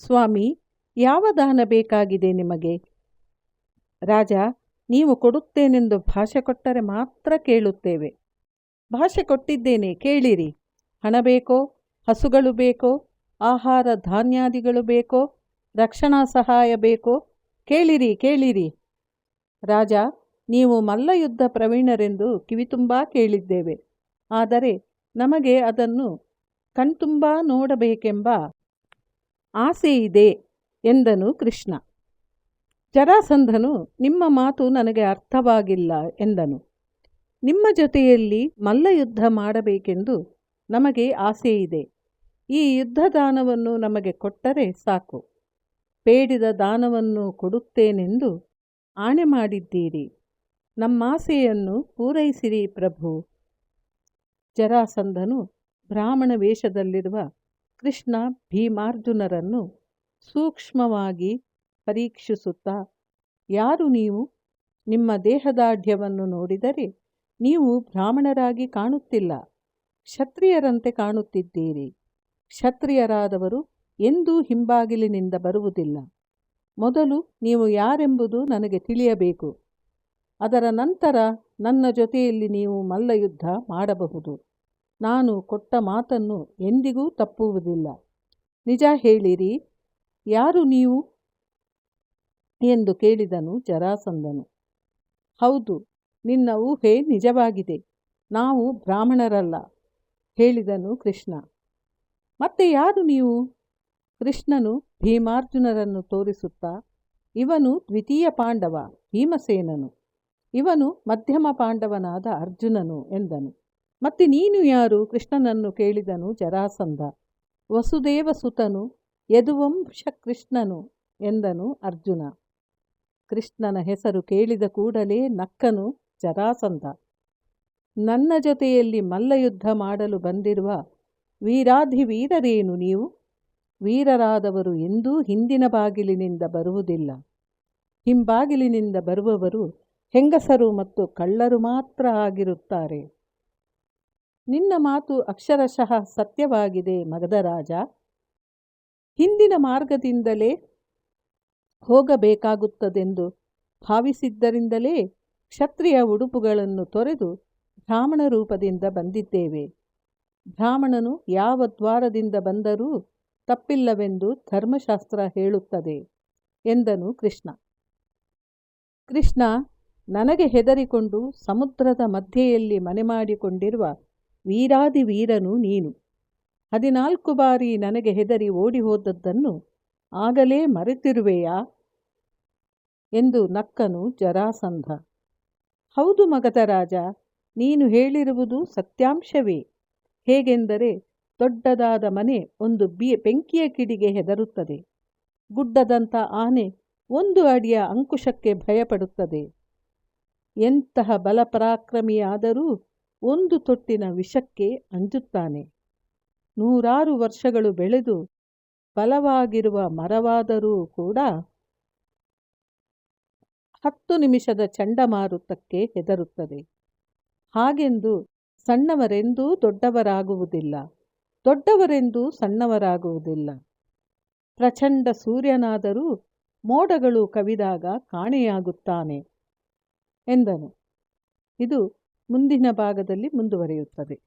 ಸ್ವಾಮಿ, ಯಾವ ದಾನ ಬೇಕಾಗಿದೆ ನಿಮಗೆ? ರಾಜ, ನೀವು ಕೊಡುತ್ತೇನೆಂದು ಭಾಷೆ ಕೊಟ್ಟರೆ ಮಾತ್ರ ಕೇಳುತ್ತೇವೆ. ಭಾಷೆ ಕೊಟ್ಟಿದ್ದೇನೆ, ಕೇಳಿರಿ. ಹಣ ಬೇಕೋ? ಹಸುಗಳು ಬೇಕೋ? ಆಹಾರ ಧಾನ್ಯಾದಿಗಳು ಬೇಕೋ? ರಕ್ಷಣಾ ಸಹಾಯ ಬೇಕೋ? ಕೇಳಿರಿ, ಕೇಳಿರಿ. ರಾಜ, ನೀವು ಮಲ್ಲಯುದ್ಧ ಪ್ರವೀಣರೆಂದು ಕಿವಿತುಂಬಾ ಕೇಳಿದ್ದೇವೆ. ಆದರೆ ನಮಗೆ ಅದನ್ನು ಕಣ್ತುಂಬಾ ನೋಡಬೇಕೆಂಬ ಆಸೆ ಇದೆ ಎಂದನು ಕೃಷ್ಣ. ಜರಾಸಂಧನು, ನಿಮ್ಮ ಮಾತು ನನಗೆ ಅರ್ಥವಾಗಿಲ್ಲ ಎಂದನು. ನಿಮ್ಮ ಜೊತೆಯಲ್ಲಿ ಮಲ್ಲಯುದ್ಧ ಮಾಡಬೇಕೆಂದು ನಮಗೆ ಆಸೆ ಇದೆ. ಈ ಯುದ್ಧ ದಾನವನ್ನು ನಮಗೆ ಕೊಟ್ಟರೆ ಸಾಕು. ಬೇಡಿದ ದಾನವನ್ನು ಕೊಡುತ್ತೇನೆಂದು ಆಣೆ ಮಾಡಿದ್ದೀರಿ. ನಮ್ಮಾಸೆಯನ್ನು ಪೂರೈಸಿರಿ ಪ್ರಭು. ಜರಾಸಂಧನು ಬ್ರಾಹ್ಮಣ ವೇಷದಲ್ಲಿರುವ ಕೃಷ್ಣ ಭೀಮಾರ್ಜುನರನ್ನು ಸೂಕ್ಷ್ಮವಾಗಿ ಪರೀಕ್ಷಿಸುತ್ತಾ, ಯಾರು ನೀವು? ನಿಮ್ಮ ದೇಹದಾಢ್ಯವನ್ನು ನೋಡಿದರೆ ನೀವು ಬ್ರಾಹ್ಮಣರಾಗಿ ಕಾಣುತ್ತಿಲ್ಲ, ಕ್ಷತ್ರಿಯರಂತೆ ಕಾಣುತ್ತಿದ್ದೀರಿ. ಕ್ಷತ್ರಿಯರಾದವರು ಎಂದೂ ಹಿಂಬಾಗಿಲಿನಿಂದ ಬರುವುದಿಲ್ಲ. ಮೊದಲು ನೀವು ಯಾರೆಂಬುದು ನನಗೆ ತಿಳಿಯಬೇಕು. ಅದರ ನಂತರ ನನ್ನ ಜೊತೆಯಲ್ಲಿ ನೀವು ಮಲ್ಲಯುದ್ಧ ಮಾಡಬಹುದು. ನಾನು ಕೊಟ್ಟ ಮಾತನ್ನು ಎಂದಿಗೂ ತಪ್ಪುವುದಿಲ್ಲ. ನಿಜ ಹೇಳಿರಿ, ಯಾರು ನೀವು ಎಂದು ಕೇಳಿದನು ಜರಾಸಂಧನು. ಹೌದು, ನಿನ್ನ ಊಹೆ ನಿಜವಾಗಿದೆ. ನಾವು ಬ್ರಾಹ್ಮಣರಲ್ಲ ಹೇಳಿದನು ಕೃಷ್ಣ. ಮತ್ತೆ ಯಾರು ನೀವು? ಕೃಷ್ಣನು ಭೀಮಾರ್ಜುನರನ್ನು ತೋರಿಸುತ್ತಾ, ಇವನು ದ್ವಿತೀಯ ಪಾಂಡವ ಭೀಮಸೇನನು, ಇವನು ಮಧ್ಯಮ ಪಾಂಡವನಾದ ಅರ್ಜುನನು ಎಂದನು. ಮತ್ತೆ ನೀನು ಯಾರು? ಕೃಷ್ಣನನ್ನು ಕೇಳಿದನು ಜರಾಸಂಧ. ವಸುದೇವ ಸುತನು ಯದುವಂಶ ಕೃಷ್ಣನು ಎಂದನು ಅರ್ಜುನ. ಕೃಷ್ಣನ ಹೆಸರು ಕೇಳಿದ ಕೂಡಲೇ ನಕ್ಕನು ಜರಾಸಂಧ. ನನ್ನ ಜೊತೆಯಲ್ಲಿ ಮಲ್ಲಯುದ್ಧ ಮಾಡಲು ಬಂದಿರುವ ವೀರಾಧಿವೀರರೇನು ನೀವು? ವೀರರಾದವರು ಎಂದೂ ಹಿಂದಿನ ಬಾಗಿಲಿನಿಂದ ಬರುವುದಿಲ್ಲ. ಹಿಂಬಾಗಿಲಿನಿಂದ ಬರುವವರು ಹೆಂಗಸರು ಮತ್ತು ಕಳ್ಳರು ಮಾತ್ರ ಆಗಿರುತ್ತಾರೆ. ನಿನ್ನ ಮಾತು ಅಕ್ಷರಶಃ ಸತ್ಯವಾಗಿದೆ ಮಗಧರಾಜ. ಹಿಂದಿನ ಮಾರ್ಗದಿಂದಲೇ ಹೋಗಬೇಕಾಗುತ್ತದೆಂದು ಭಾವಿಸಿದ್ದರಿಂದಲೇ ಕ್ಷತ್ರಿಯ ಉಡುಪುಗಳನ್ನು ತೊರೆದು ಬ್ರಾಹ್ಮಣ ರೂಪದಿಂದ ಬಂದಿದ್ದೇವೆ. ಬ್ರಾಹ್ಮಣನು ಯಾವ ದ್ವಾರದಿಂದ ಬಂದರೂ ತಪ್ಪಿಲ್ಲವೆಂದು ಧರ್ಮಶಾಸ್ತ್ರ ಹೇಳುತ್ತದೆ ಎಂದನು ಕೃಷ್ಣ. ಕೃಷ್ಣ, ನನಗೆ ಹೆದರಿಕೊಂಡು ಸಮುದ್ರದ ಮಧ್ಯೆಯಲ್ಲಿ ಮನೆ ಮಾಡಿಕೊಂಡಿರುವ ವೀರಾದಿವೀರನು ನೀನು. 14 ಬಾರಿ ನನಗೆ ಹೆದರಿ ಓಡಿ ಹೋದದ್ದನ್ನು ಆಗಲೇ ಮರೆತಿರುವೆಯಾ ಎಂದು ನಕ್ಕನು ಜರಾಸಂಧ. ಹೌದು ಮಗಧರಾಜ, ನೀನು ಹೇಳಿರುವುದು ಸತ್ಯಾಂಶವೇ. ಹೇಗೆಂದರೆ, ದೊಡ್ಡದಾದ ಮನೆ ಒಂದು ಬೆಂಕಿಯ ಕಿಡಿಗೆ ಹೆದರುತ್ತದೆ. ಗುಡ್ಡದಂಥ ಆನೆ 1 ಅಡಿಯ ಅಂಕುಶಕ್ಕೆ ಭಯಪಡುತ್ತದೆ. ಎಂತಹ ಬಲಪರಾಕ್ರಮಿಯಾದರೂ 1 ತೊಟ್ಟಿನ ವಿಷಕ್ಕೆ ಅಂಜುತ್ತಾನೆ. 100 ವರ್ಷಗಳು ಬೆಳೆದು ಬಲವಾಗಿರುವ ಮರವಾದರೂ ಕೂಡ 10 ನಿಮಿಷದ ಚಂಡಮಾರುತಕ್ಕೆ ಹೆದರುತ್ತದೆ. ಹಾಗೆಂದು ಸಣ್ಣವರೆಂದೂ ದೊಡ್ಡವರಾಗುವುದಿಲ್ಲ, ದೊಡ್ಡವರೆಂದೂ ಸಣ್ಣವರಾಗುವುದಿಲ್ಲ. ಪ್ರಚಂಡ ಸೂರ್ಯನಾದರೂ ಮೋಡಗಳು ಕವಿದಾಗ ಕಾಣೆಯಾಗುತ್ತಾನೆ ಎಂದನು. ಇದು ಮುಂದಿನ ಭಾಗದಲ್ಲಿ ಮುಂದುವರಿಯುತ್ತದೆ.